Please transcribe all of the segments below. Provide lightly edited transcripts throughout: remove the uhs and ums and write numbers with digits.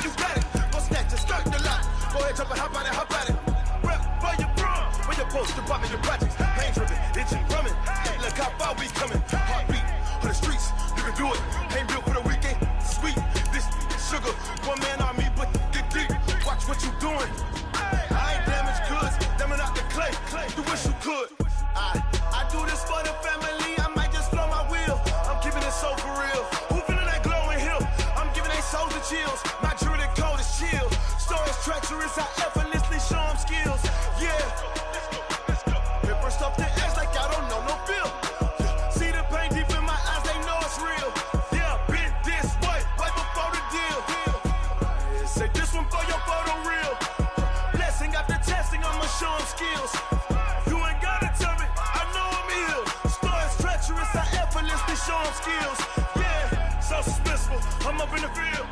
you got it. Go snatch it, skirt the lot. Go ahead, jump it, hop on it, hop on it. Rep for your bro. When your post, your pop, your projects. Pain driven, itching, drumming. Look how far we coming. Heartbeat on the streets, you can do it. Ain't built for the weekend. Sweet, this sugar. One man army, but get deep. Watch what you doing. I ain't damaged goods, them out the clay. You wish you could. I do this for the family. I might just blow my wheel. I'm keeping it so for real. Who feeling that glowing hill? I'm giving they souls the chills. My jewelry cold is chill. Stories treacherous, I effortlessly show them skills. Yeah. Hit first off the edge like I don't know no feel. See the pain deep in my eyes, they know it's real. Yeah, been this way, right before the deal. Say this one for your photo real. Blessing after testing, I'ma show them skills. You ain't gotta tell me, I know I'm ill. Stories treacherous, I effortlessly show them skills. Yeah, so suspenseful, I'm up in the field.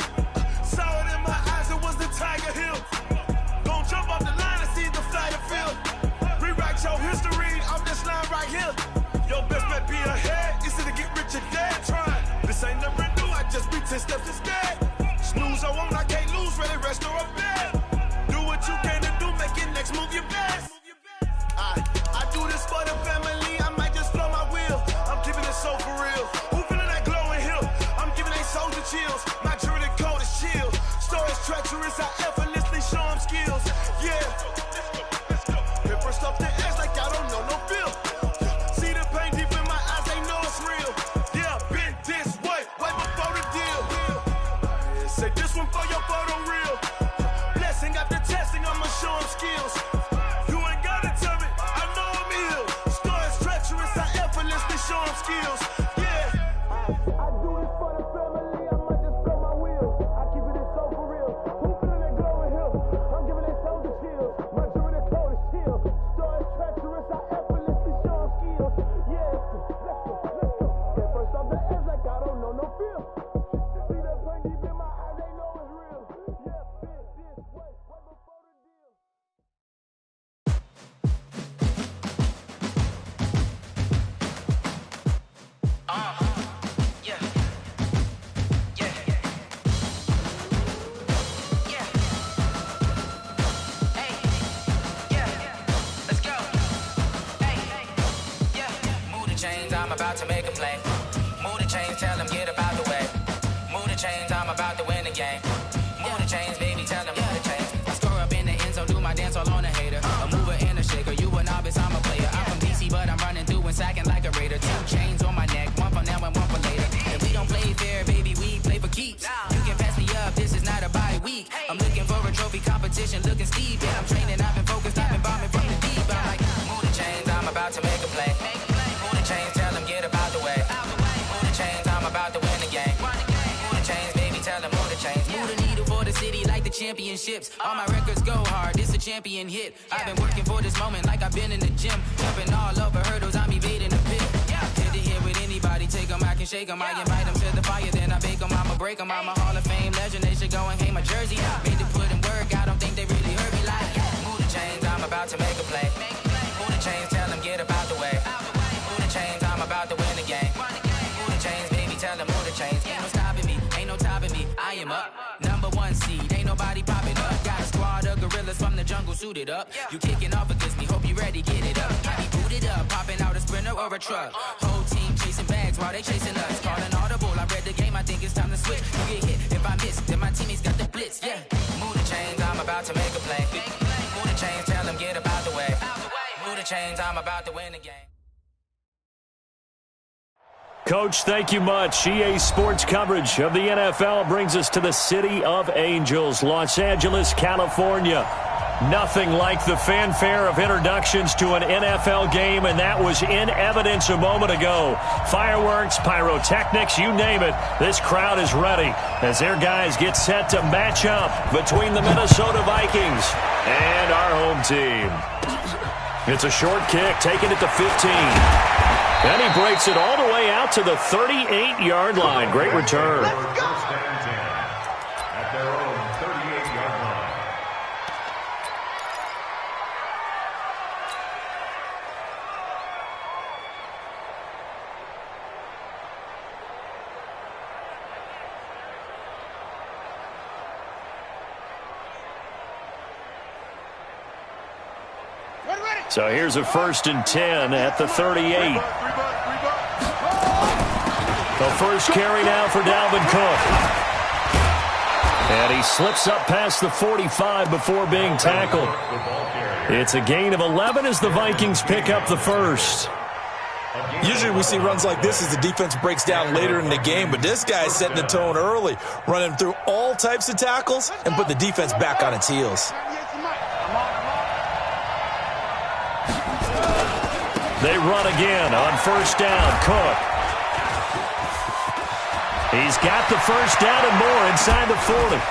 Saw it in my eyes, it was the Tiger Hill. Gon' jump off the line and see the flight of field. Rewrite your history off this line right here. Your best bet be ahead, easy to get rich or dead trying. This ain't never new, I just be 10 steps instead. Snooze, I won't, I can't lose, ready, rest or a bed. Do what you can to do, make your next move your best. I do this for the family, I might just blow my wheel. I'm keeping it so for real. Who feeling that glowing hill? I'm giving they souls the chills. My jewelry cold is chill. Stories treacherous, I effortlessly show them skills. Yeah. Hit first off the edge like I don't know no feel. See the pain deep in my eyes, they know it's real. Yeah, been this way, way before the deal. Say this one for your photo real. Blessing after testing, I'ma show them skills. You ain't gotta tell me, I know I'm ill. Stories treacherous, I effortlessly show them skills. Yeah. I do this for the family, I might just blow my wheel. I keep it so for real. Who feeling that glowing hill? I'm giving they souls the chills. My jewelry cold is chill. Stories treacherous, I effortlessly show them skills. Yeah, let's go. Get first off the edge like I don't know no feel. See that pain deep in my eyes, they know it's real. Yeah, been this way, way before the deal. I'm about to make a play. Move the chains, tell them get about the way. Move the chains, I'm about to win the game. Move the chains, baby, tell them move the chains. I score up in the end zone, do my dance all on a hater. A mover and a shaker, you a novice, I'm a player. I'm from DC, but I'm running through and sacking like a raider. 2 chains on my neck, one for now and one for later. And we don't play fair, baby, we play for keeps. You can pass me up, this is not a bye week. I'm looking for a trophy competition, looking steep. Yeah, I'm training, I've been focused, I've been bombing from the deep. I'm like, move the chains, I'm about to make a play. Move the chains, tell them get about the way. Move the chains, I'm about to win the game. Move the chains, baby, tell them move the chains. Move the needle for the city like the championships. All my records go hard, this a champion hit. I've been working for this moment like I've been in the gym. Jumping all over hurdles, I'm evading the pit. Hit to hit with anybody, take them, I can shake them. I invite them to the fire, then I bake them, I'ma break them. I'm a Hall of Fame legend, they should go and hang my jersey. Made to put in work, I don't think they really heard me like. Move the chains, I'm about to make a play. Move the chains, tell them get about the way. Move the chains, I'm about to win the game. Move the chains, baby, tell them move the chains. Ain't no stopping me, ain't no topping me. I am up, #1 seed, ain't nobody popping up. Got a squad of gorillas from the jungle suited up. You kicking off against me, hope you ready, get it up. I be booted up, popping out a Sprinter or a truck. Whole team chasing bags while they chasing us. Calling audible, I read the game, I think it's time to switch. You get hit, if I miss, then my teammates got the blitz, yeah. Move the chains, I'm about to make a play. Move the chains, tell them get about the way. Move the chains, I'm about to win the game. Coach, thank you much. EA Sports coverage of the NFL brings us to the City of Angels, Los Angeles, California. Nothing like the fanfare of introductions to an NFL game, and that was in evidence a moment ago. Fireworks, pyrotechnics, you name it. This crowd is ready as their guys get set to match up between the Minnesota Vikings and our home team. It's a short kick, taking it to 15. And he breaks it all the way out to the 38-yard line. Great return. Let's go. At their own 38-yard line. So here's a 1st and 10 at the 38. The first carry now for Dalvin Cook. And he slips up past the 45 before being tackled. It's a gain of 11 as the Vikings pick up the first. Usually we see runs like this as the defense breaks down later in the game, but this guy's setting the tone early, running through all types of tackles and put the defense back on its heels. They run again on 1st down. Cook. He's got the 1st down and more inside the 40.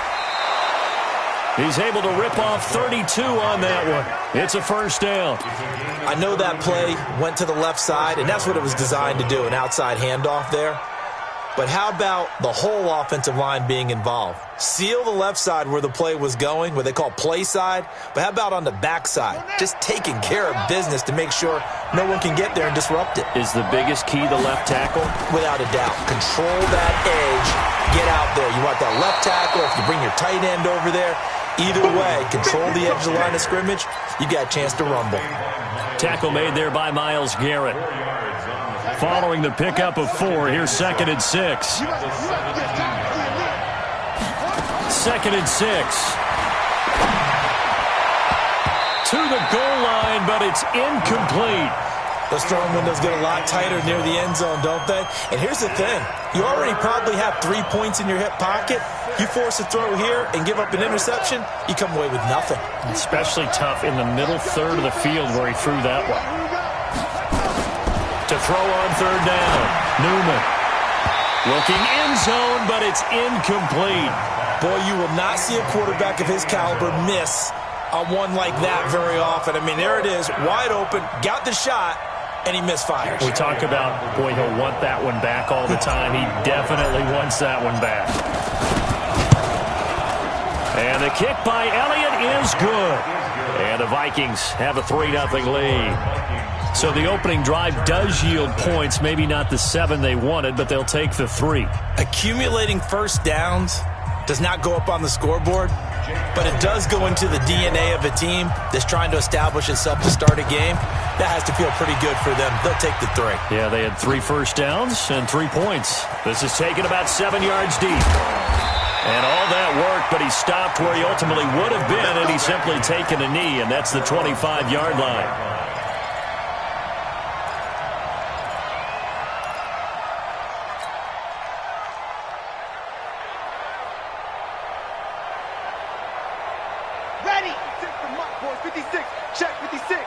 He's able to rip off 32 on that one. It's a 1st down. I know that play went to the left side, and that's what it was designed to do, an outside handoff there. But how about the whole offensive line being involved? Seal the left side where the play was going, what they call play side, but how about on the back side? Just taking care of business to make sure no one can get there and disrupt it. Is the biggest key the left tackle? Without a doubt. Control that edge. Get out there. You want that left tackle. If you bring your tight end over there, either way, control the edge of the line of scrimmage, you got a chance to rumble. Tackle made there by Myles Garrett. Following the pickup of 4, here's 2nd and 6. 2nd and 6. To the goal line, but it's incomplete. Those throwing windows get a lot tighter near the end zone, don't they? And here's the thing. You already probably have 3 points in your hip pocket. You force a throw here and give up an interception, you come away with nothing. Especially tough in the middle third of the field where he threw that one. To throw on 3rd down. Newman. Looking end zone, but it's incomplete. Boy, you will not see a quarterback of his caliber miss on one like that very often. I mean, there it is, wide open, got the shot, and he misfires. We talk about, boy, he'll want that one back all the time. He definitely wants that one back. And the kick by Elliott is good. And the Vikings have a 3-0 lead. So the opening drive does yield points, maybe not the 7 they wanted, but they'll take the 3. Accumulating 1st downs does not go up on the scoreboard, but it does go into the DNA of a team that's trying to establish itself to start a game. That has to feel pretty good for them. They'll take the 3. Yeah, they had 3 first downs and 3 points. This is taken about 7 yards deep. And all that worked, but he stopped where he ultimately would have been, and he's simply taken a knee, and that's the 25-yard line. Ready! 6 from Mark, boys. 56. Check 56.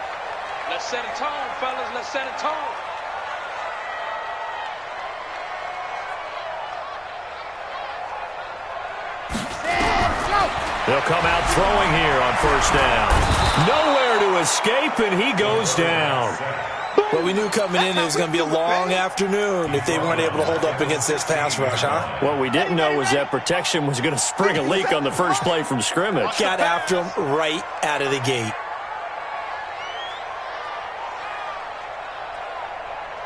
Let's set a tone, fellas. Let's set a tone. They'll come out throwing here on 1st down. Nowhere to escape, and he goes down. Well, we knew coming in it was going to be a long afternoon if they weren't able to hold up against this pass rush, huh? What we didn't know was that protection was going to spring a leak on the first play from scrimmage. Got after him right out of the gate.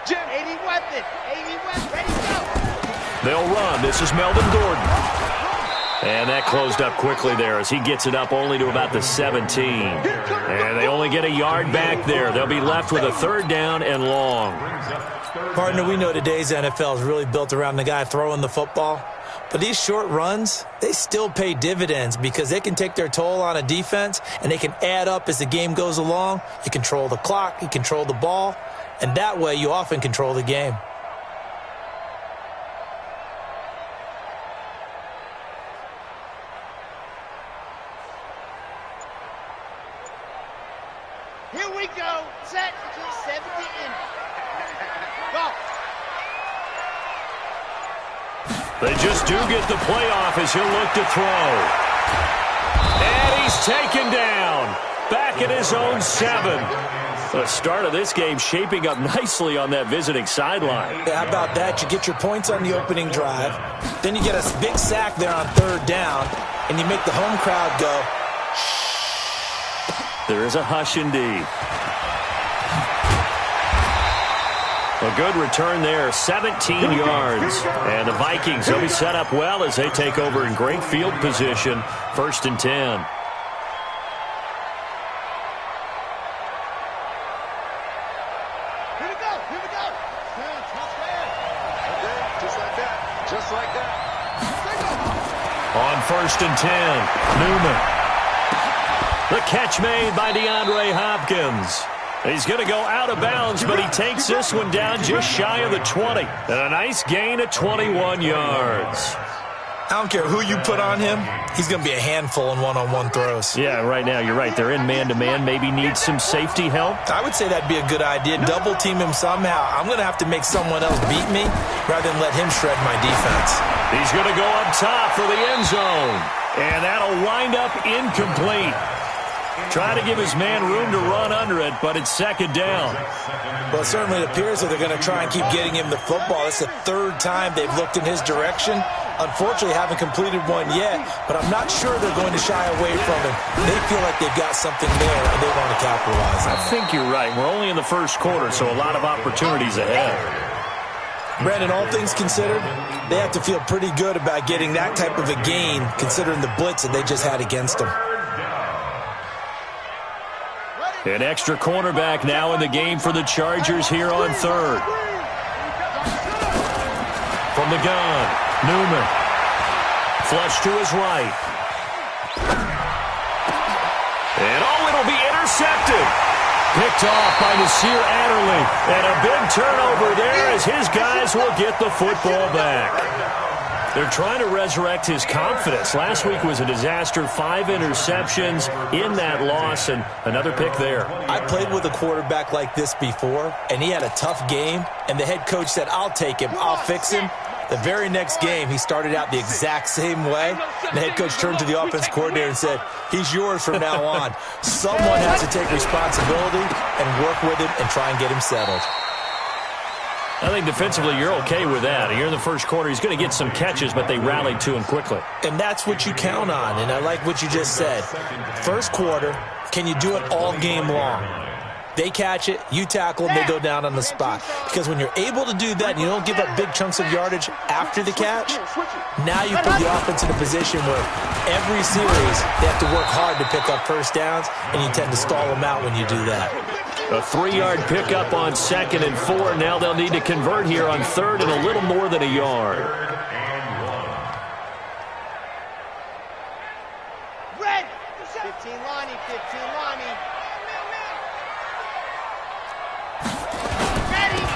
Jim, 80 weapon. 80 weapon. Ready, go. They'll run. This is Melvin Gordon. And that closed up quickly there as he gets it up only to about the 17. And they only get a yard back there. They'll be left with a 3rd down and long. Partner, we know today's NFL is really built around the guy throwing the football. But these short runs, they still pay dividends because they can take their toll on a defense and they can add up as the game goes along. You control the clock, you control the ball, and that way you often control the game. Here we go. Set. 70 in. Go. They just do get the playoff as he'll look to throw. And he's taken down. Back at his own 7. The start of this game shaping up nicely on that visiting sideline. Yeah, how about that? You get your points on the opening drive. Then you get a big sack there on 3rd down. And you make the home crowd go, there is a hush indeed. A good return there, 17 yards. And the Vikings will be set up well as they take over in great field position, 1st and 10. Just like that. On 1st and 10, Newman. The catch made by DeAndre Hopkins. He's going to go out of bounds, but he takes this one down just shy of the 20. And a nice gain of 21 yards. I don't care who you put on him. He's going to be a handful in one-on-one throws. Yeah, right now, you're right. They're in man-to-man. Maybe need some safety help. I would say that'd be a good idea. Double team him somehow. I'm going to have to make someone else beat me rather than let him shred my defense. He's going to go up top for the end zone. And that'll wind up incomplete. Try to give his man room to run under it, but it's 2nd down. Well, it certainly appears that they're going to try and keep getting him the football. It's the 3rd time they've looked in his direction. Unfortunately, haven't completed one yet, but I'm not sure they're going to shy away from him. They feel like they've got something there, and they want to capitalize on it. I think you're right. We're only in the 1st quarter, so a lot of opportunities ahead. Brandon, all things considered, they have to feel pretty good about getting that type of a gain, considering the blitz that they just had against them. An extra cornerback now in the game for the Chargers here on 3rd. From the gun, Newman. Flush to his right. And it'll be intercepted. Picked off by Nasir Adderley. And a big turnover there as his guys will get the football back. They're trying to resurrect his confidence. Last week was a disaster. 5 interceptions in that loss, and another pick there. I played with a quarterback like this before, and he had a tough game, and the head coach said, I'll take him, I'll fix him. The very next game, he started out the exact same way. And the head coach turned to the offense coordinator and said, he's yours from now on. Someone has to take responsibility and work with him and try and get him settled. I think defensively you're okay with that. Here in the 1st quarter, he's going to get some catches, but they rallied to him quickly. And that's what you count on, and I like what you just said. 1st quarter, can you do it all game long? They catch it, you tackle them, they go down on the spot. Because when you're able to do that and you don't give up big chunks of yardage after the catch, now you put the offense in a position where every series they have to work hard to pick up 1st downs, and you tend to stall them out when you do that. A 3-yard pickup on 2nd and 4. Now they'll need to convert here on 3rd and a little more than a yard. Red! 15 Lonnie, 15 Lonnie.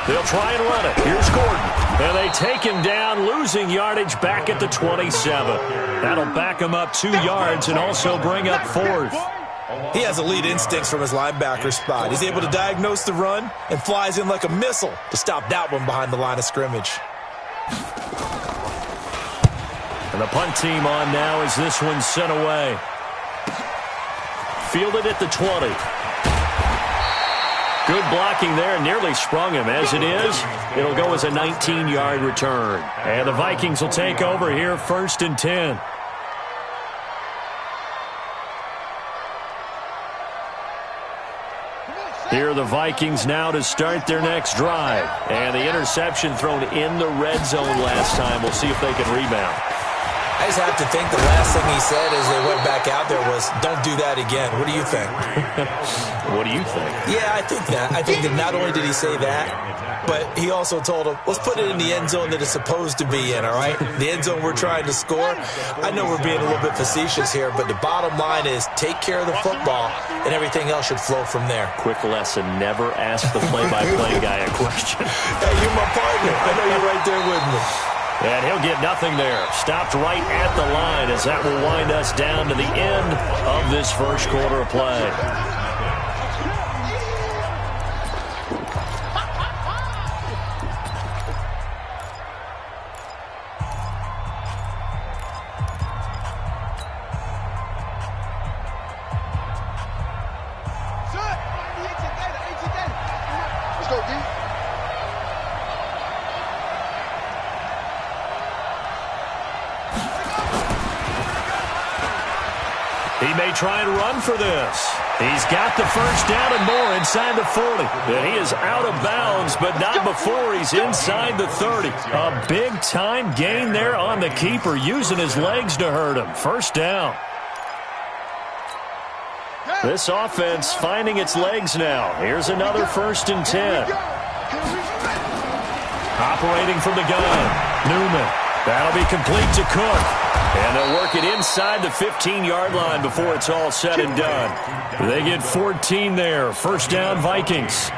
They'll try and run it. Here's Gordon. And they take him down, losing yardage back at the 27. That'll back him up 2 yards and also bring up 4th. He has elite instincts from his linebacker spot. He's able to diagnose the run and flies in like a missile to stop that one behind the line of scrimmage. And the punt team on now as this one's sent away. Fielded at the 20. Good blocking there, nearly sprung him. As it is, it'll go as a 19-yard return. And the Vikings will take over here 1st and 10. Here are the Vikings now to start their next drive. And the interception thrown in the red zone last time. We'll see if they can rebound. I just have to think the last thing he said as they went back out there was, don't do that again. What do you think? What do you think? Yeah, I think that. I think that not only did he say that, but he also told him, let's put it in the end zone that it's supposed to be in, all right? The end zone we're trying to score. I know we're being a little bit facetious here, but the bottom line is take care of the football, and everything else should flow from there. Quick lesson, never ask the play-by-play guy a question. Hey, you're my partner. I know you're right there with me. And he'll get nothing there. Stopped right at the line as that will wind us down to the end of this 1st quarter of play. Let's go, D. He may try and run for this. He's got the 1st down and more inside the 40. And he is out of bounds, but not before he's inside the 30. A big-time gain there on the keeper, using his legs to hurt him. 1st down. This offense finding its legs now. Here's another 1st and 10. Operating from the gun, Newman. That'll be complete to Cook. And they'll work it inside the 15-yard line before it's all said and done. They get 14 there. First down, Vikings.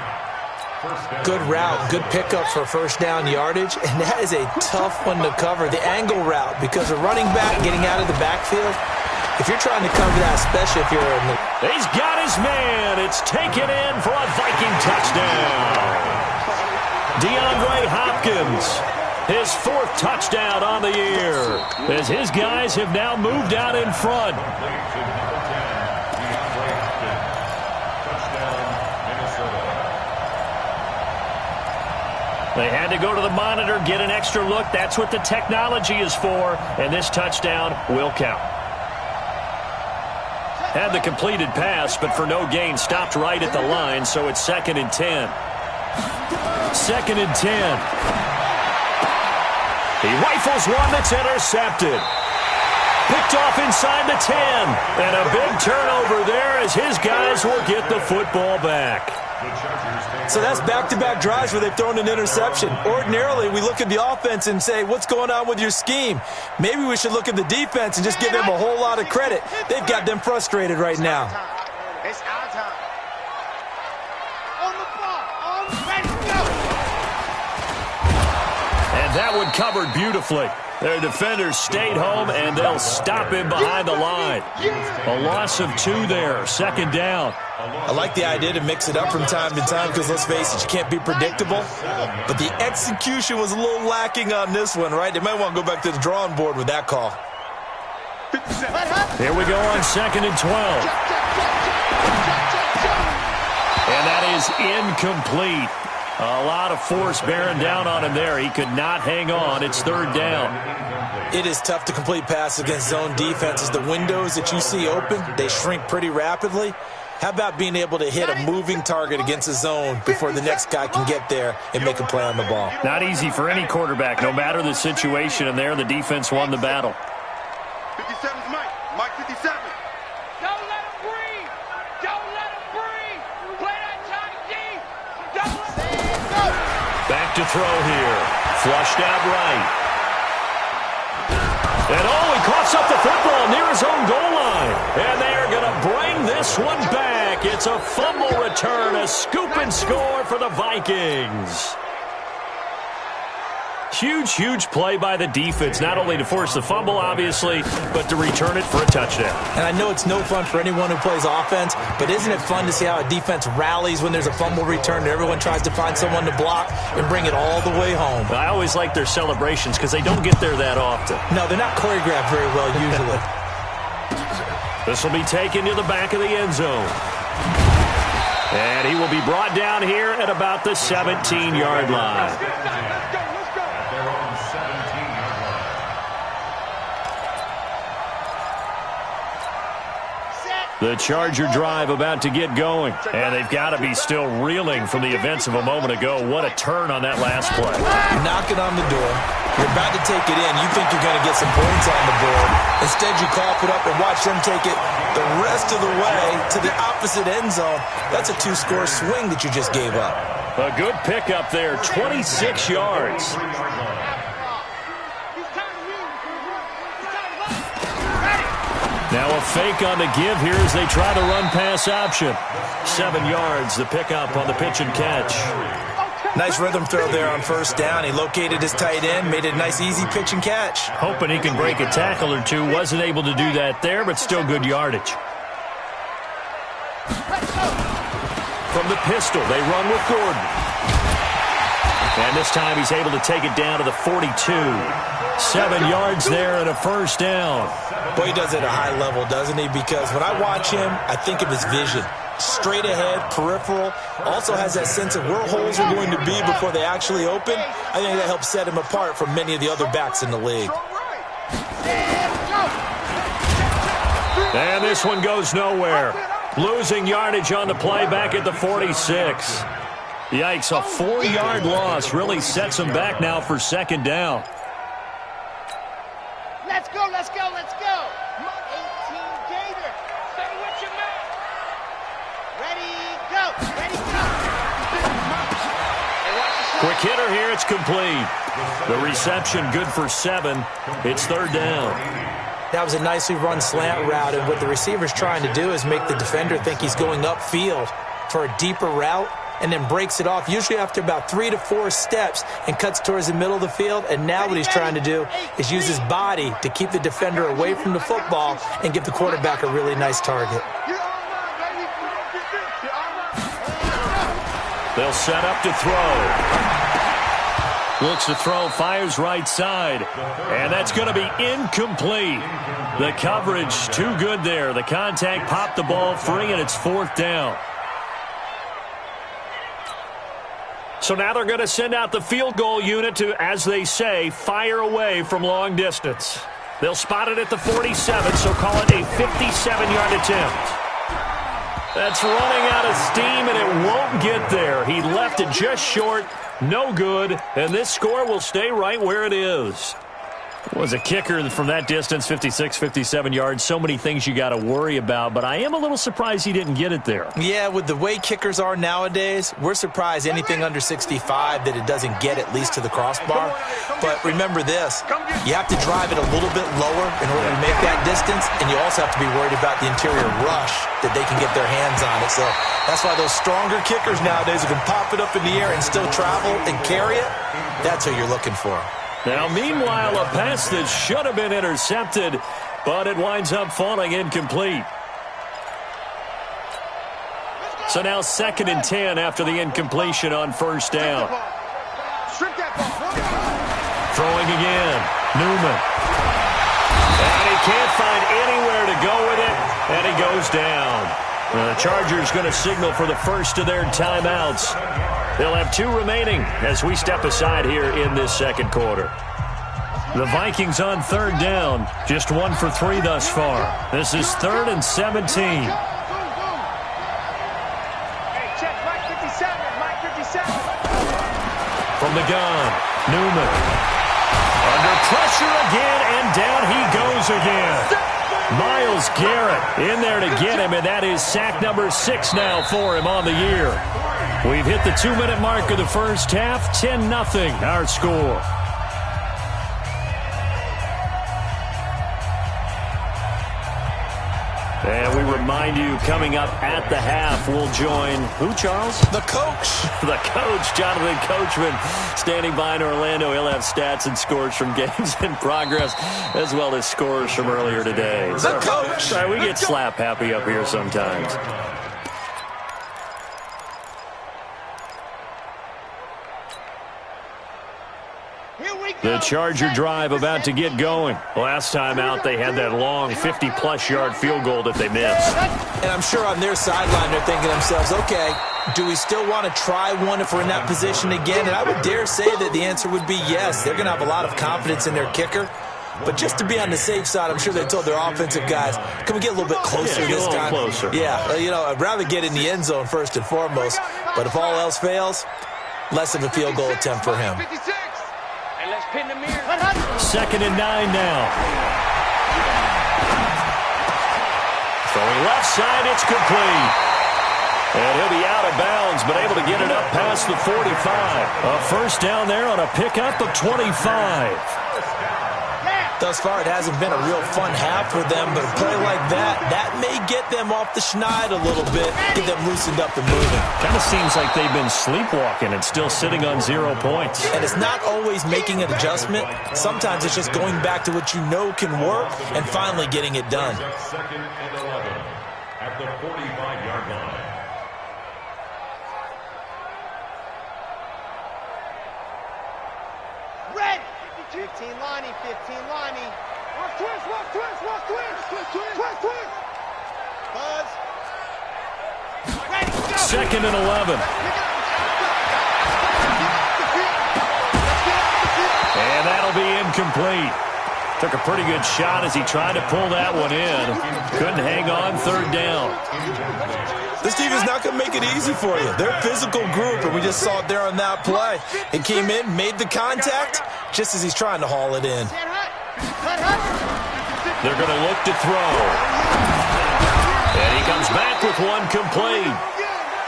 Good route, good pickup for first down yardage, and that is a tough one to cover, the angle route, because a running back getting out of the backfield, if you're trying to cover that, especially if you're in the... He's got his man. It's taken in for a Viking touchdown. DeAndre Hopkins, his 4th touchdown on the year, as his guys have now moved out in front. They had to go to the monitor, get an extra look. That's what the technology is for, and this touchdown will count. Had the completed pass, but for no gain, stopped right at the line, so it's 2nd and 10. 2nd and 10. He rifles one that's intercepted. Picked off inside the 10. And a big turnover there as his guys will get the football back. So that's back-to-back drives where they've thrown an interception. Ordinarily, we look at the offense and say, what's going on with your scheme? Maybe we should look at the defense and just give them a whole lot of credit. They've got them frustrated right now. It's our time. On the ball. Ready, go. And that one covered beautifully. Their defenders stayed home, and they'll stop him behind the line. A loss of 2 there, 2nd down. I like the idea to mix it up from time to time because, let's face it, you can't be predictable. But the execution was a little lacking on this one, right? They might want to go back to the drawing board with that call. Here we go on 2nd and 12. And that is incomplete. A lot of force bearing down on him there. He could not hang on. It's 3rd down. It is tough to complete passes against zone defenses. The windows that you see open, they shrink pretty rapidly. How about being able to hit a moving target against a zone before the next guy can get there and make a play on the ball? Not easy for any quarterback, no matter the situation, and there the defense won the battle. 57's Mike. Mike 57. Don't let him breathe. Don't let him breathe. Play that tight D. Don't let him go. Back to throw here. Flushed out right. And he coughs up the football near his own goal line. And they are going to bring this one back. It's a fumble return, a scoop and score for the Vikings. Huge, huge play by the defense, not only to force the fumble, obviously, but to return it for a touchdown. And I know it's no fun for anyone who plays offense, but isn't it fun to see how a defense rallies when there's a fumble return and everyone tries to find someone to block and bring it all the way home? I always like their celebrations because they don't get there that often. No, they're not choreographed very well usually. This will be taken to the back of the end zone. And he will be brought down here at about the 17-yard line. The Charger drive about to get going. And they've got to be still reeling from the events of a moment ago. What a turn on that last play. Knocking on the door. You're about to take it in. You think you're going to get some points on the board. Instead, you cough it up and watch them take it the rest of the way to the opposite end zone. That's a 2-score swing that you just gave up. A good pickup there, 26 yards. Now a fake on the give here as they try the run-pass option. 7 yards, the pickup on the pitch and catch. Nice rhythm throw there on first down. He located his tight end, made it a nice, easy pitch and catch. Hoping he can break a tackle or two. Wasn't able to do that there, but still good yardage. From the pistol, they run with Gordon. And this time he's able to take it down to the 42. 7 yards there and a first down. Boy, he does it at a high level, doesn't he? Because when I watch him, I think of his vision. Straight ahead, peripheral. Also has that sense of where holes are going to be before they actually open. I think that helps set him apart from many of the other backs in the league. And this one goes nowhere. Losing yardage on the play back at the 46. Yikes, a 4-yard loss really sets him back now for second down. Let's go, let's go, let's go. 18 Gator. Stay with your man. Ready, go. Ready, go. Quick hitter here. It's complete. The reception good for 7. It's 3rd down. That was a nicely run slant route, and what the receiver's trying to do is make the defender think he's going upfield for a deeper route, and then breaks it off, usually after about 3 to 4 steps, and cuts towards the middle of the field. And now what he's trying to do is use his body to keep the defender away from the football and give the quarterback a really nice target. They'll set up to throw. Looks to throw, fires right side. And that's going to be incomplete. The coverage too good there. The contact popped the ball free, and it's 4th down. So now they're going to send out the field goal unit to, as they say, fire away from long distance. They'll spot it at the 47, so call it a 57-yard attempt. That's running out of steam, and it won't get there. He left it just short, no good, and this score will stay right where it is. Was a kicker from that distance, 56, 57 yards. So many things you got to worry about, but I am a little surprised he didn't get it there. Yeah, with the way kickers are nowadays, we're surprised anything under 65 that it doesn't get at least to the crossbar. But remember this, you have to drive it a little bit lower in order to make that distance, and you also have to be worried about the interior rush that they can get their hands on it. So that's why those stronger kickers nowadays who can pop it up in the air and still travel and carry it, that's who you're looking for. Now, meanwhile, a pass that should have been intercepted, but it winds up falling incomplete. So now 2nd and 10 after the incompletion on 1st down. Throwing again, Newman. And he can't find anywhere to go with it, and he goes down. The Chargers going to signal for the first of their timeouts. They'll have 2 remaining as we step aside here in this 2nd quarter. The Vikings on 3rd down, just 1 for 3 thus far. This is 3rd and 17. Hey, check, Mike 57, Mike 57. From the gun, Newman. Under pressure again, and down he goes again. Myles Garrett in there to get him, and that is sack number 6 now for him on the year. We've hit the 2-minute mark of the first half, 10-0 our score. And we remind you, coming up at the half, we'll join, who, Charles? The coach. The coach, Jonathan Coachman, standing by in Orlando. He'll have stats and scores from games in progress, as well as scores from earlier today. The coach. Sorry, we get slap happy up here sometimes. The Charger drive about to get going. Last time out, they had that long 50-plus yard field goal that they missed. And I'm sure on their sideline they're thinking to themselves, okay, do we still want to try one if we're in that position again? And I would dare say that the answer would be yes. They're going to have a lot of confidence in their kicker. But just to be on the safe side, I'm sure they told their offensive guys, can we get a little bit closer this time? Closer. Yeah, you know, I'd rather get in the end zone first and foremost. But if all else fails, less of a field goal attempt for him. Let's pin the mirror. 2nd and 9 now. Throwing left side, it's complete. And he'll be out of bounds, but able to get it up past the 45. A first down there on a pickup of 25. Thus far, it hasn't been a real fun half for them, but a play like that may get them off the schneid a little bit, get them loosened up and moving. Kind of seems like they've been sleepwalking and still sitting on 0 points. And it's not always making an adjustment. Sometimes it's just going back to what you know can work and finally getting it done. 2nd and 11 at the 45-yard line. Red! 15 Lonnie, 15 Lonnie. Watch twist, watch twist, watch twist. Twist, twist. Buzz. Ready, go. 2nd and 11. And that'll be incomplete. Took a pretty good shot as he tried to pull that one in. Couldn't hang on, 3rd down. This team is not going to make it easy for you. They're a physical group, and we just saw it there on that play. It came in, made the contact, just as he's trying to haul it in. They're going to look to throw. And he comes back with one complete.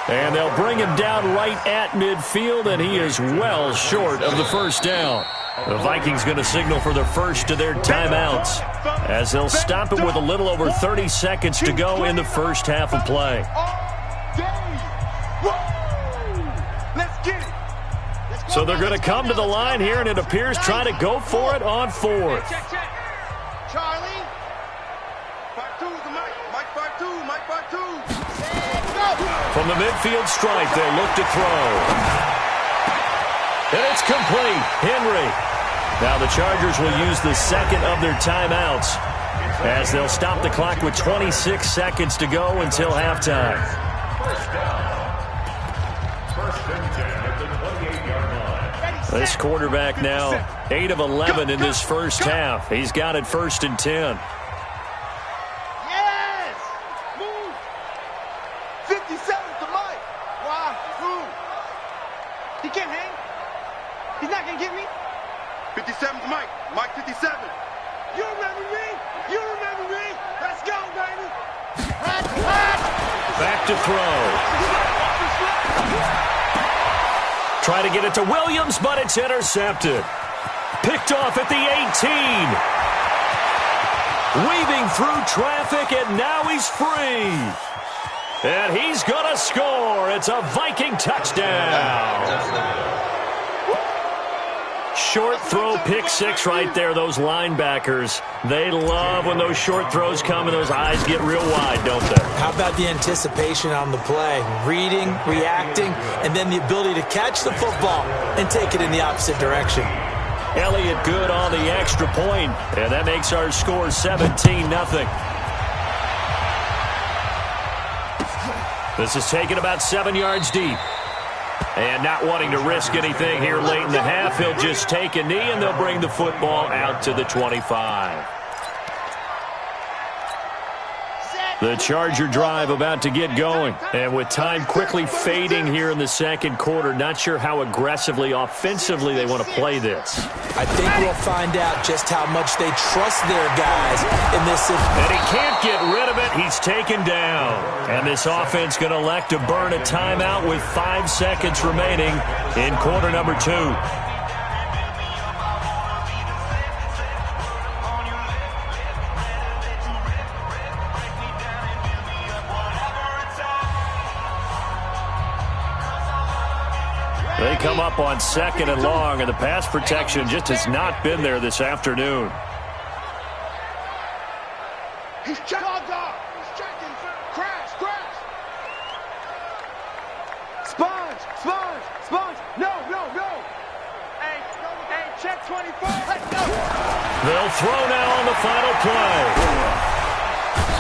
And they'll bring him down right at midfield, and he is well short of the first down. The Vikings going to signal for the first of their timeouts, as they'll stop it with a little over 30 seconds to go in the first half of play. So they're going to come to the line here, and it appears try to go for it on fourth. Charlie. 5-2, Mike 5-2, Mike 5-2. From the midfield stripe, they look to throw. And it's complete. Henry. Now the Chargers will use the second of their timeouts, as they'll stop the clock with 26 seconds to go until halftime. First down. First and 10 at the 28-yard line. This quarterback now 8 of 11 in this first half. He's got it first and 10. Yes! Move! 57 to Mike. Why? Who? He can't hang. He's not going to get me. 57 to Mike. Mike 57. You remember me? You remember me? Let's go, baby! Back to throw. Try to get it to Williams, but it's intercepted. Picked off at the 18. Weaving through traffic, and now he's free. And he's going to score. It's a Viking touchdown. Short throw, pick six right there. Those linebackers, they love when those short throws come and those eyes get real wide, don't they? How about the anticipation on the play? Reading, reacting, and then the ability to catch the football and take it in the opposite direction. Elliott good on the extra point, and that makes our score 17-0. This is taken about 7 yards deep. And not wanting to risk anything here late in the half, he'll just take a knee, and they'll bring the football out to the 25. The Charger drive about to get going. And with time quickly fading here in the second quarter, not sure how aggressively, offensively they want to play this. I think we'll find out just how much they trust their guys in this. And he can't get rid of it. He's taken down. And this offense going to elect to burn a timeout with 5 seconds remaining in quarter number 2. They come up on second and long, and the pass protection just has not been there this afternoon. He's jogged off. He's checking. Crash. Sponge. No. Hey, check 24. Let's go. They'll throw now on the final play.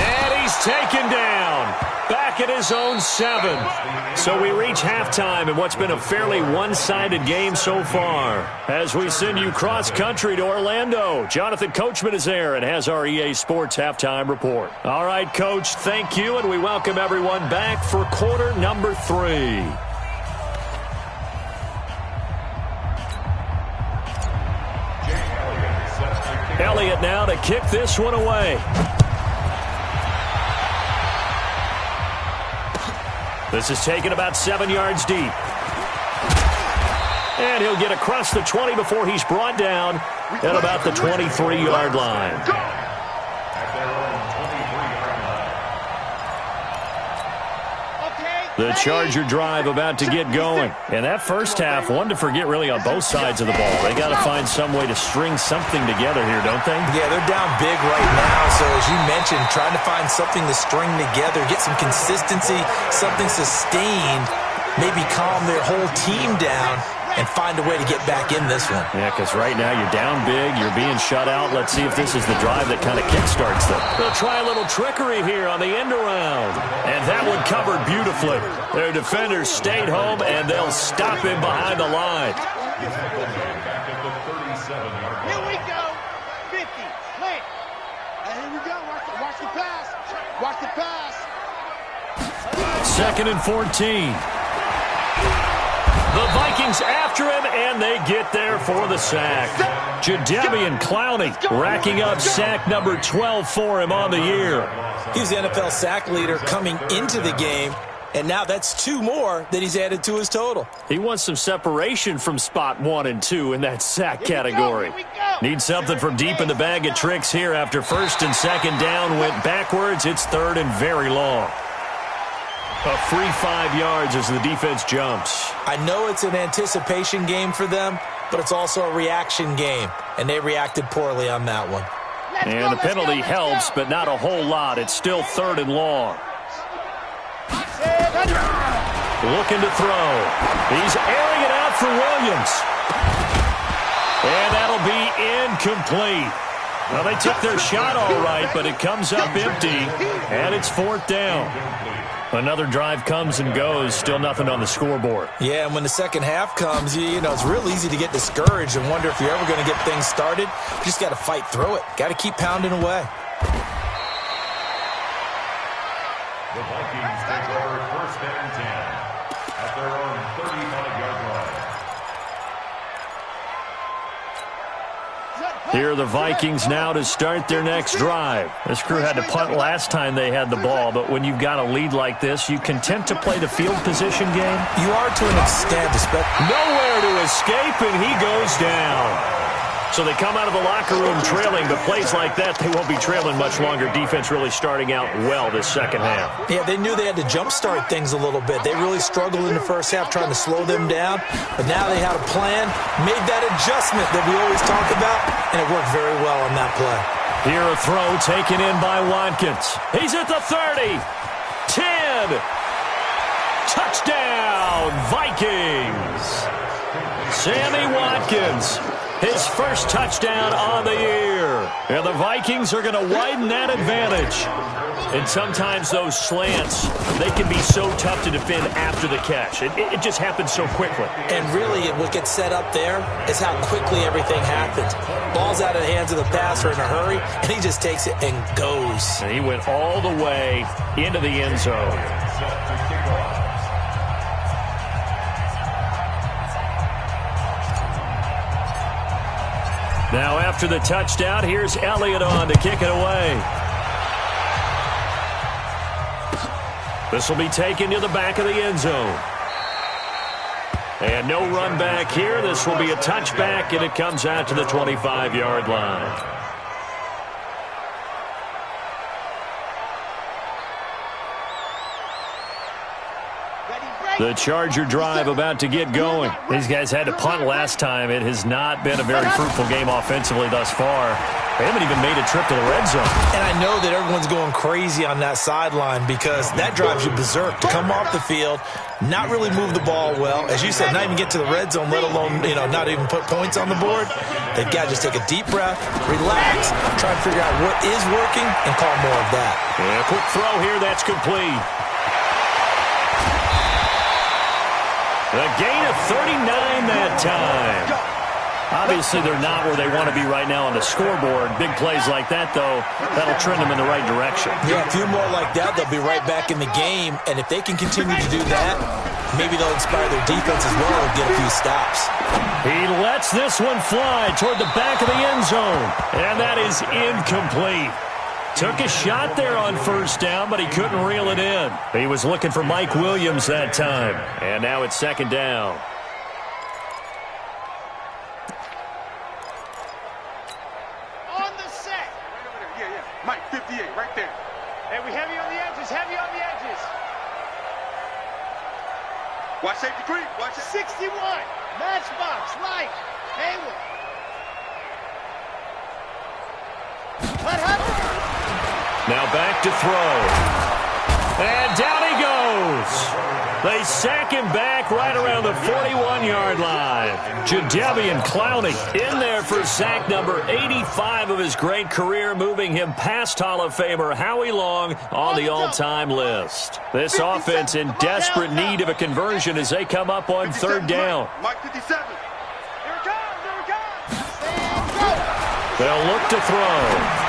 And he's taken down. Back at his own 7. So we reach halftime in what's been a fairly one-sided game so far. As we send you cross-country to Orlando, Jonathan Coachman is there and has our EA Sports halftime report. All right, Coach, thank you, and we welcome everyone back for quarter number 3. Elliott now to kick this one away. This is taken about 7 yards deep. And he'll get across the 20 before he's brought down at about the 23-yard line. The Charger drive about to get going. And that first half, one to forget really on both sides of the ball. They got to find some way to string something together here, don't they? Yeah, they're down big right now. So as you mentioned, trying to find something to string together, get some consistency, something sustained, maybe calm their whole team down and find a way to get back in this one. Yeah, because right now you're down big, you're being shut out. Let's see if this is the drive that kind of kickstarts them. They'll try a little trickery here on the end around. And that one covered beautifully. Their defenders stayed home, and they'll stop him behind the line. Here we go. 50. Wait. And here we go. Watch the pass. Watch the pass. 2nd and 14. The Vikings after him, and they get there for the sack. Jadeveon Clowney racking up sack number 12 for him on the year. He's the NFL sack leader coming into the game, And now that's 2 more that he's added to his total. He wants some separation from spot 1 and 2 in that sack category. Needs something from deep in the bag of tricks here after first and second down went backwards. It's third and very long. A free 5 yards as the defense jumps. I know it's an anticipation game for them, but it's also a reaction game, and they reacted poorly on that one. And the penalty helps, but not a whole lot. It's still third and long. Looking to throw. He's airing it out for Williams. And that'll be incomplete. Well, they took their shot all right, but it comes up empty, and it's fourth down. Another drive comes and goes, still nothing on the scoreboard. Yeah, and when the second half comes, you know, it's real easy to get discouraged and wonder if you're ever going to get things started. You just got to fight through it. Got to keep pounding away. The Vikings take over first and 10 at their own 35-yard line. Here are the Vikings now to start their next drive. This crew had to punt last time they had the ball, but when you've got a lead like this, you content to play the field position game? You are to an extent. Nowhere to escape, and he goes down. So they come out of the locker room trailing, but plays like that, they won't be trailing much longer. Defense really starting out well this second half. Yeah, they knew they had to jumpstart things a little bit. They really struggled in the first half trying to slow them down, but now they had a plan, made that adjustment that we always talk about, and it worked very well on that play. Here a throw taken in by Watkins. He's at the 30, 10, touchdown, Vikings. Sammy Watkins. His first touchdown on the year. And the Vikings are going to widen that advantage. And sometimes those slants, they can be so tough to defend after the catch. It just happens so quickly. And really, what gets set up there is how quickly everything happens. Ball's out of the hands of the passer in a hurry, and he just takes it and goes. And he went all the way into the end zone. Now after the touchdown, here's Elliott on to kick it away. This will be taken to the back of the end zone. And no run back here. This will be a touchback, and it comes out to the 25-yard line. The Charger drive about to get going. These guys had to punt last time. It has not been a very fruitful game offensively thus far. They haven't even made a trip to the red zone. And I know that everyone's going crazy on that sideline because that drives you berserk to come off the field, not really move the ball well. As you said, not even get to the red zone, let alone, not even put points on the board. They've got to just take a deep breath, relax, try and figure out what is working, and call more of that. Yeah, quick throw here. That's complete. A gain of 39 that time. Obviously, they're not where they want to be right now on the scoreboard. Big plays like that, though, that'll trend them in the right direction. Yeah, a few more like that, they'll be right back in the game. And if they can continue to do that, maybe they'll inspire their defense as well and get a few stops. He lets this one fly toward the back of the end zone. And that is incomplete. Took a shot there on first down, but he couldn't reel it in. He was looking for Mike Williams that time. And now it's second down. On the set. Right over there. Yeah. Mike, 58, right there. Hey, we heavy on the edges, heavy on the edges. Watch safety creep. Watch it. 61. Matchbox, right. Hayward. What happened? Now back to throw. And down he goes. They sack him back right around the 41-yard line. Jadeveon Clowney in there for sack number 85 of his great career, moving him past Hall of Famer Howie Long on the all-time list. This offense in desperate need of a conversion as they come up on third down. Mike 57. Here it comes, here it comes. Stand go. They'll look to throw.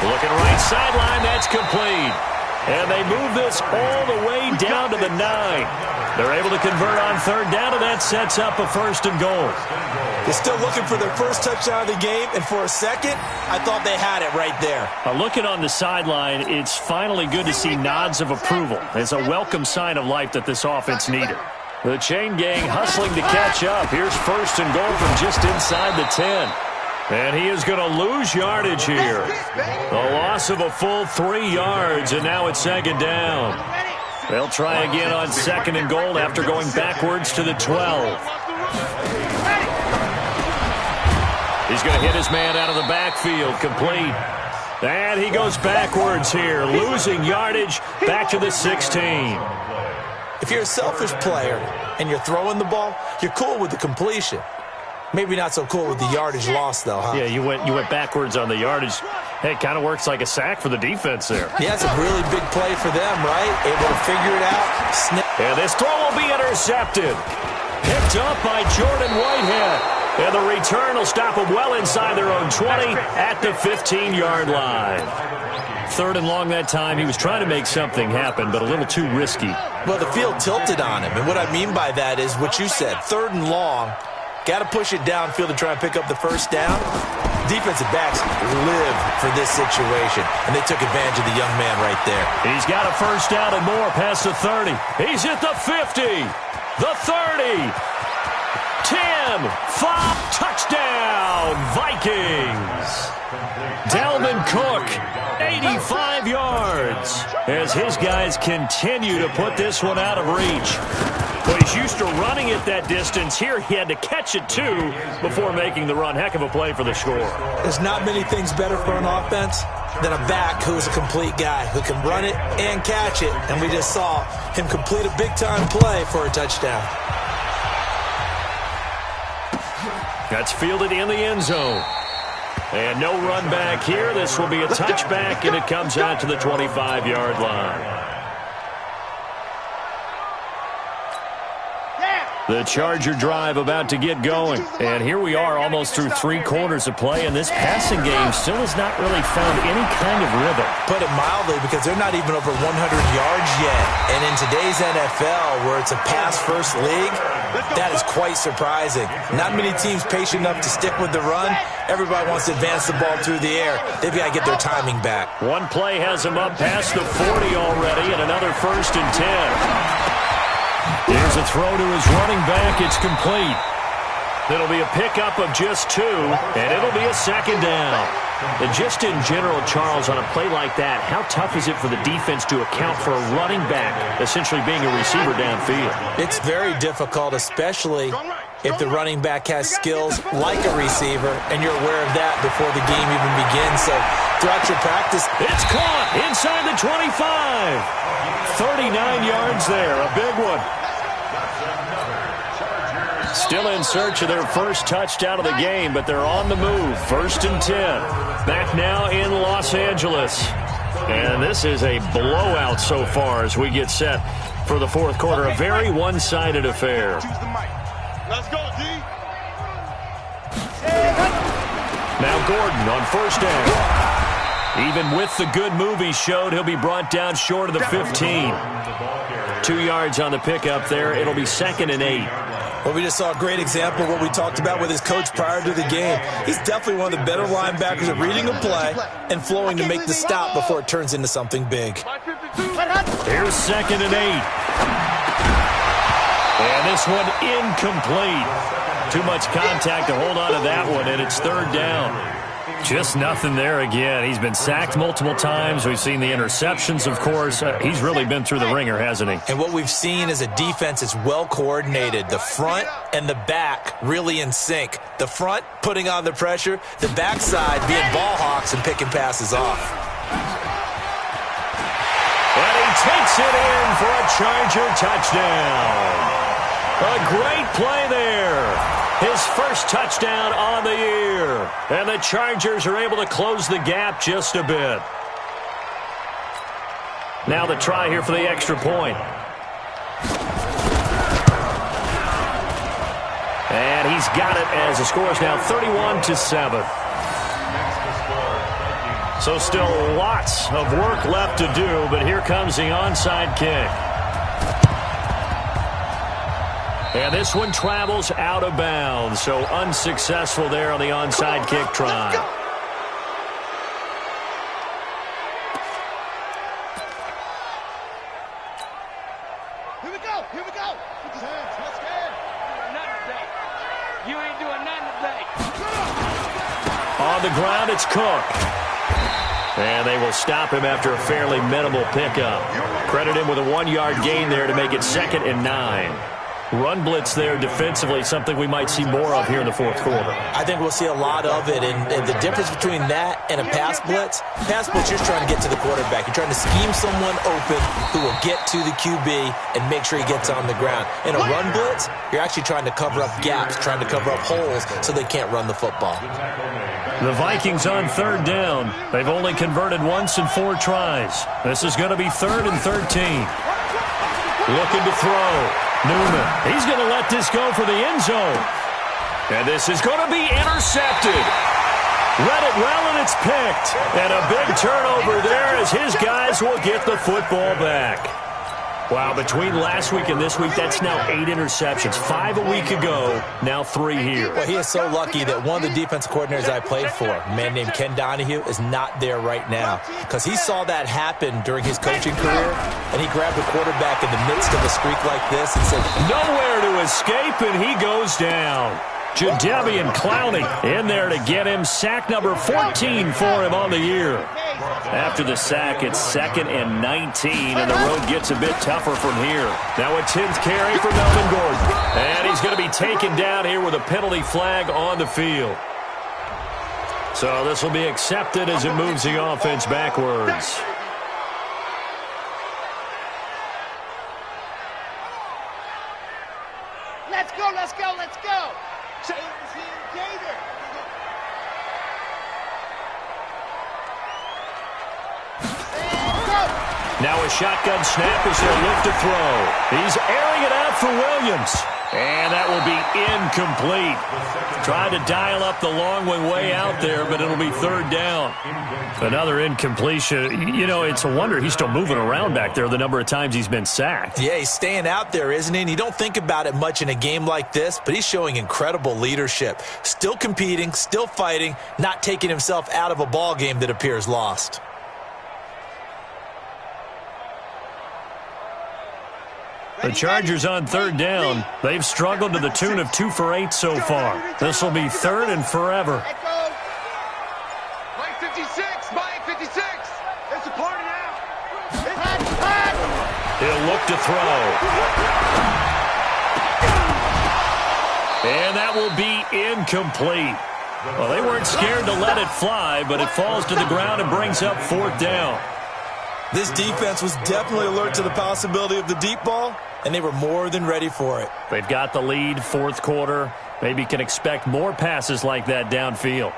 Looking right sideline, that's complete. And they move this all the way down to the 9. They're able to convert on third down, and that sets up a 1st and goal. They're still looking for their first touchdown of the game, and for a second, I thought they had it right there. Looking on the sideline, it's finally good to see nods of approval. It's a welcome sign of life that this offense needed. The chain gang hustling to catch up. Here's 1st and goal from just inside the 10. And he is going to lose yardage here. A loss of a full 3 yards, and now it's 2nd down. They'll try again on 2nd and goal after going backwards to the 12. He's going to hit his man out of the backfield, complete. And he goes backwards here, losing yardage back to the 16. If you're a selfish player and you're throwing the ball, you're cool with the completion. Maybe not so cool with the yardage loss, though, huh? Yeah, you went backwards on the yardage. Hey, it kind of works like a sack for the defense there. Yeah, it's a really big play for them, right? Able to figure it out. And this throw will be intercepted. Picked up by Jordan Whitehead. And the return will stop them well inside their own 20 at the 15-yard line. 3rd and long that time. He was trying to make something happen, but a little too risky. Well, the field tilted on him. And what I mean by that is what you said, 3rd and long. Got to push it downfield to try and pick up the 1st down. Defensive backs live for this situation, and they took advantage of the young man right there. He's got a 1st down and more past the 30. He's at the 50, the 30, 10, 5, touchdown, Vikings. Dalvin Cook, 85 yards, as his guys continue to put this one out of reach. Well, he's used to running it that distance. Here he had to catch it, too, before making the run. Heck of a play for the score. There's not many things better for an offense than a back who is a complete guy, who can run it and catch it. And we just saw him complete a big-time play for a touchdown. That's fielded in the end zone. And no run back here. This will be a touchback, and it comes out to the 25-yard line. The Charger drive about to get going. And here we are almost through 3 quarters of play, and this passing game still has not really found any kind of rhythm. Put it mildly, because they're not even over 100 yards yet. And in today's NFL, where it's a pass-first league, that is quite surprising. Not many teams patient enough to stick with the run. Everybody wants to advance the ball through the air. They've got to get their timing back. One play has them up past the 40 already, and another 1st and 10. Here's a throw to his running back. It's complete. It'll be a pickup of just 2, and it'll be a 2nd down. And just in general, Charles, on a play like that, how tough is it for the defense to account for a running back essentially being a receiver downfield? It's very difficult, especially if the running back has skills like a receiver, and you're aware of that before the game even begins. So throughout your practice, it's caught inside the 25. 39 yards there, a big one. Still in search of their first touchdown of the game, but they're on the move. 1st and 10. Back now in Los Angeles. And this is a blowout so far as we get set for the 4th quarter. A very one-sided affair. Let's go, D. Now Gordon on 1st down. Even with the good move he showed, he'll be brought down short of the 15. 2 yards on the pickup there. It'll be 2nd and 8. Well, we just saw a great example of what we talked about with his coach prior to the game. He's definitely one of the better linebackers at reading a play and flowing to make the stop before it turns into something big. Here's 2nd and 8. And this one incomplete. Too much contact to hold on to that one, and it's 3rd down. Just nothing there again. He's been sacked multiple times. We've seen the interceptions, of course. He's really been through the ringer, hasn't he? And what we've seen is a defense that's well coordinated. The front and the back really in sync. The front putting on the pressure. The backside being ball hawks and picking passes off. And he takes it in for a Charger touchdown. A great play there. His first touchdown on the year. And the Chargers are able to close the gap just a bit. Now the try here for the extra point. And he's got it as the score is now 31-7. So still lots of work left to do, but here comes the onside kick. And this one travels out of bounds, so unsuccessful there on the onside kick try. Here we go. Here we go. Let's go. Nothing today. You ain't doing nothing today. On the ground, it's Cook. And they will stop him after a fairly minimal pickup. Credit him with a 1-yard gain there to make it 2nd and 9. Run blitz there defensively, something we might see more of here in the fourth quarter. I think we'll see a lot of it, and the difference between that and a pass blitz, you're trying to get to the quarterback. You're trying to scheme someone open who will get to the QB and make sure he gets on the ground. In a run blitz, you're actually trying to cover up gaps, trying to cover up holes so they can't run the football. The Vikings on 3rd down. They've only converted once in 4 tries. This is going to be 3rd and 13. Looking to throw. Newman, he's going to let this go for the end zone. And this is going to be intercepted. Read it well, and it's picked. And a big turnover there as his guys will get the football back. Wow, between last week and this week, that's now 8 interceptions. 5 a week ago, now 3 here. Well, he is so lucky that one of the defense coordinators I played for, a man named Ken Donahue, is not there right now. Because he saw that happen during his coaching career, and he grabbed the quarterback in the midst of a streak like this and said, nowhere to escape, and he goes down. Jadeveon Clowney in there to get him. Sack number 14 for him on the year. After the sack, it's 2nd and 19, and the road gets a bit tougher from here. Now a 10th carry for Melvin Gordon. And he's going to be taken down here with a penalty flag on the field. So this will be accepted as it moves the offense backwards. Let's go, let's go, let's go. Gator. Now a shotgun snap as they'll look to throw. He's airing it out for Williams. And that will be incomplete. Tried to dial up the long one way out there, but it'll be 3rd down. Another incompletion. You know, it's a wonder he's still moving around back there the number of times he's been sacked. yeah, he's staying out there, isn't he? And you don't think about it much in a game like this, but he's showing incredible leadership. Still competing, still fighting, not taking himself out of a ball game that appears lost. The Chargers on 3rd down. They've struggled to the tune of 2 for 8 so far. This will be 3rd and forever. Mike 56, Mike 56. It's a party now. He'll look to throw. And that will be incomplete. Well, they weren't scared to let it fly, but it falls to the ground and brings up 4th down. This defense was definitely alert to the possibility of the deep ball, and they were more than ready for it. They've got the lead, 4th quarter. Maybe can expect more passes like that downfield.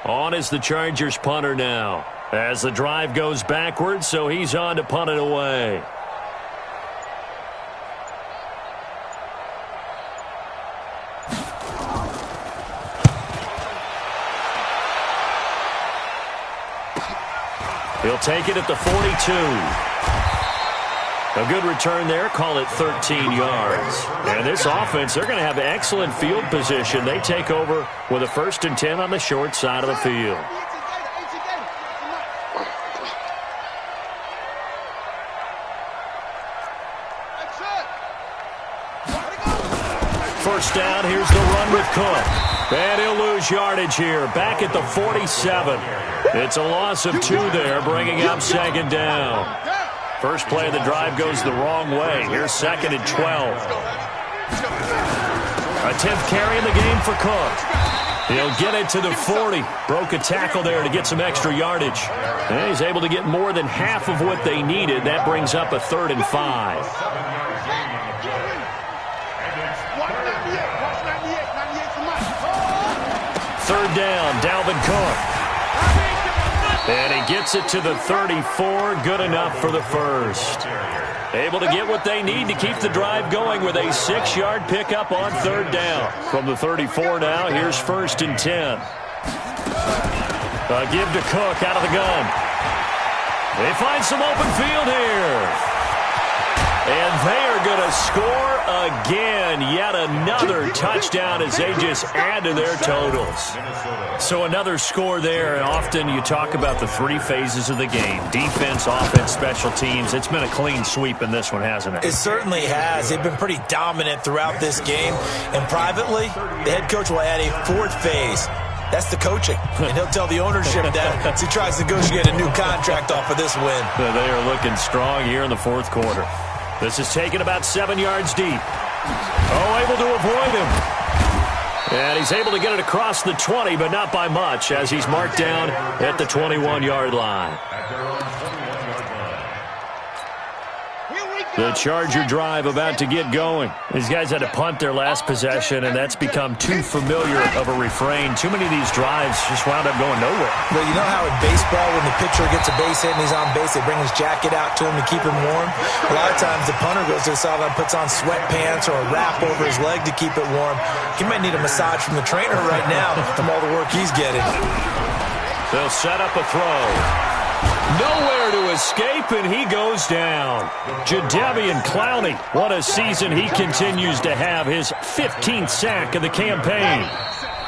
On is the Chargers punter now. As the drive goes backwards, so he's on to punt it away. He'll take it at the 42. A good return there. Call it 13 yards. And this offense, they're going to have excellent field position. They take over with a 1st and 10 on the short side of the field. First down, here's the run with Cook. And he'll lose yardage here. Back at the 47. It's a loss of 2 there, bringing up 2nd down. First play of the drive goes the wrong way. Here's 2nd and 12. A 10th carry in the game for Cook. He'll get it to the 40. Broke a tackle there to get some extra yardage. And he's able to get more than half of what they needed. That brings up a 3rd and 5. Third down, Dalvin Cook. And he gets it to the 34. Good enough for the first. Able to get what they need to keep the drive going with a 6-yard pickup on third down. From the 34 now, here's 1st and 10. A give to Cook out of the gun. They find some open field here. And they are going to score again. Yet another touchdown as they just add to their totals. So another score there. And often you talk about the 3 phases of the game. Defense, offense, special teams. It's been a clean sweep in this one, hasn't it? It certainly has. They've been pretty dominant throughout this game. And privately, the head coach will add a 4th phase. That's the coaching. And he'll tell the ownership that as he tries to negotiate a new contract off of this win. They are looking strong here in the 4th quarter. This is taken about 7 yards deep. Oh, able to avoid him. And he's able to get it across the 20, but not by much, as he's marked down at the 21-yard line. The Charger drive about to get going. These guys had to punt their last possession, and that's become too familiar of a refrain. Too many of these drives just wound up going nowhere. Well, you know how in baseball, when the pitcher gets a base hit and he's on base, they bring his jacket out to him to keep him warm? A lot of times the punter goes to the sideline, puts on sweatpants or a wrap over his leg to keep it warm. He might need a massage from the trainer right now from all the work he's getting. They'll set up a throw. Nowhere to escape, and he goes down. Jadeveon Clowney, what a season he continues to have, his 15th sack of the campaign.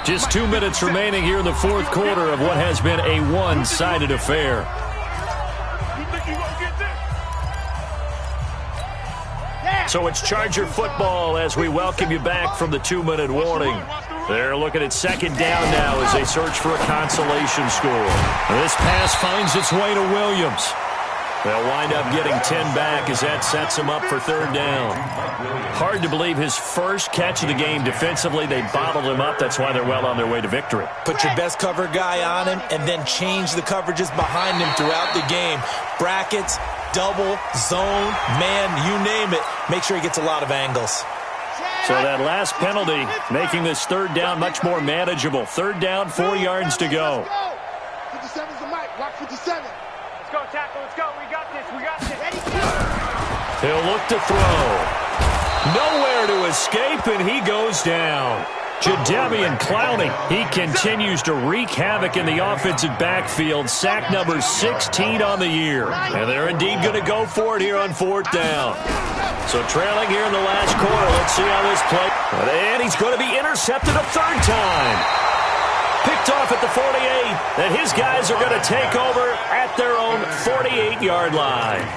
Just 2 minutes remaining here in the 4th quarter of what has been a one-sided affair. So it's Charger football as we welcome you back from the 2-minute warning. They're looking at 2nd down now as they search for a consolation score. This pass finds its way to Williams. They'll wind up getting 10 back as that sets him up for 3rd down. Hard to believe his first catch of the game defensively. They bottled him up. That's why they're well on their way to victory. Put your best cover guy on him and then change the coverages behind him throughout the game. Brackets, double, zone, man, you name it. Make sure he gets a lot of angles. So that last penalty making this 3rd down much more manageable. 3rd down, 4 yards to go. 57's the mic. Rock 57. Let's go, tackle. Let's go. We got this. We got this. He'll look to throw. Nowhere to escape, and he goes down. Jadeveon Clowney, he continues to wreak havoc in the offensive backfield. Sack number 16 on the year. And they're indeed going to go for it here on 4th down. So trailing here in the last quarter. Let's see how this plays. And he's going to be intercepted a 3rd time. Picked off at the 48. And his guys are going to take over at their own 48-yard line.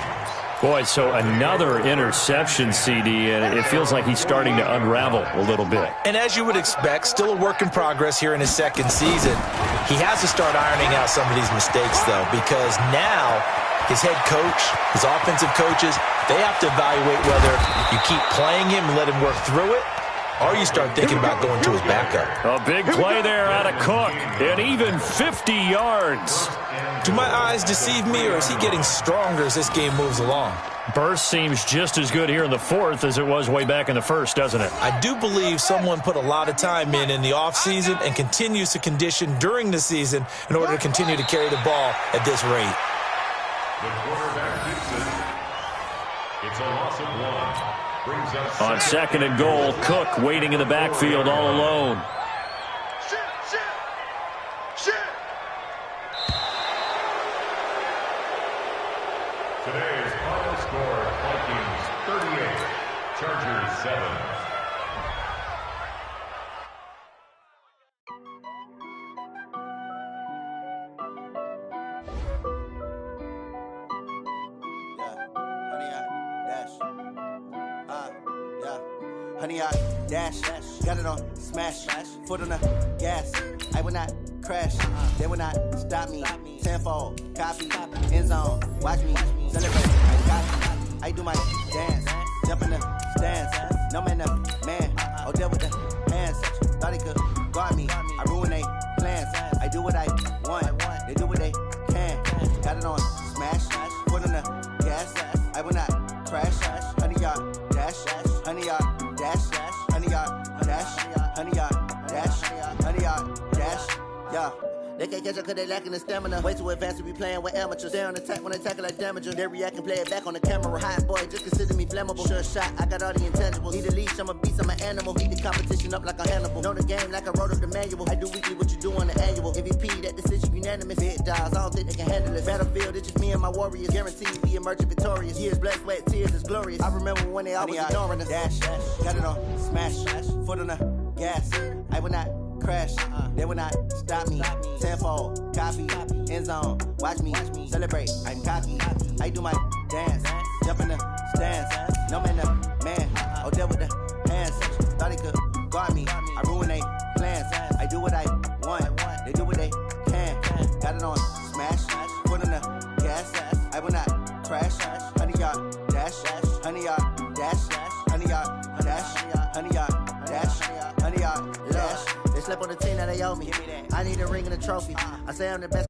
Boy, so another interception, CD, and it feels like he's starting to unravel a little bit. And as you would expect, still a work in progress here in his 2nd season. He has to start ironing out some of these mistakes, though, because now his head coach, his offensive coaches, they have to evaluate whether you keep playing him and let him work through it, or you start thinking about going to his backup. A big play there out of Cook, and even 50 yards. Do my eyes deceive me, or is he getting stronger as this game moves along? Burst seems just as good here in the 4th as it was way back in the 1st, doesn't it? I do believe someone put a lot of time in the offseason and continues to condition during the season in order to continue to carry the ball at this rate. The quarterback keeps it. It's a loss of 1. Brings up on 2nd and goal, Cook waiting in the backfield all alone. Today's final score, Vikings 38, Chargers 7. Honey, I dash, got it on smash, foot on the gas. I will not crash, they will not stop me. Tenfold, copy, end zone, watch me celebrate. I got me, I do my dance, jump in the stands. No man, man, oh there with the hands. Thought he could guard me, I ruin they plans. I do what I want, they do what they can. Got it on smash, foot on the gas. I will not crash, honey, y'all dash, honey, y'all dash, honey, y'all dash, honey, y'all dash, honey, y'all dash, yeah. They can't catch up cause they lacking the stamina. Way too advanced to be playing with amateurs. They on attack when they tackle like damager. They react and play it back on the camera. Hot boy, just consider me flammable. Sure shot, I got all the intangibles. Need a leash, I'm a beast, I'm an animal. Heat the competition up like a Hannibal. Know the game like I wrote up the manual. I do weekly what you do on the annual. MVP, that decision unanimous. Big dogs, I don't think they can handle it. Battlefield, it's just me and my warriors. Guaranteed we emerging victorious. Years, blood, sweat, tears, it's glorious. I remember when they always ignoring us. Dash, got it on, smash, foot on the gas. I will not crash, they will not stop me. Tenfold, copy, end zone, watch me celebrate. I'm cocky, I do my dance, jump in the stands. No man, the man, oh there with the hands. Thought he could guard me, I ruin they plans. I do what I want, they do what they can. Got it on, smash, foot on the gas. I will not crash, 100 yard dash, 100 yard dash, 100 yard dash, 100 yard dash, 100 yard dash. They slept on the team that they owe me. I need a ring and a trophy. I say I'm the best.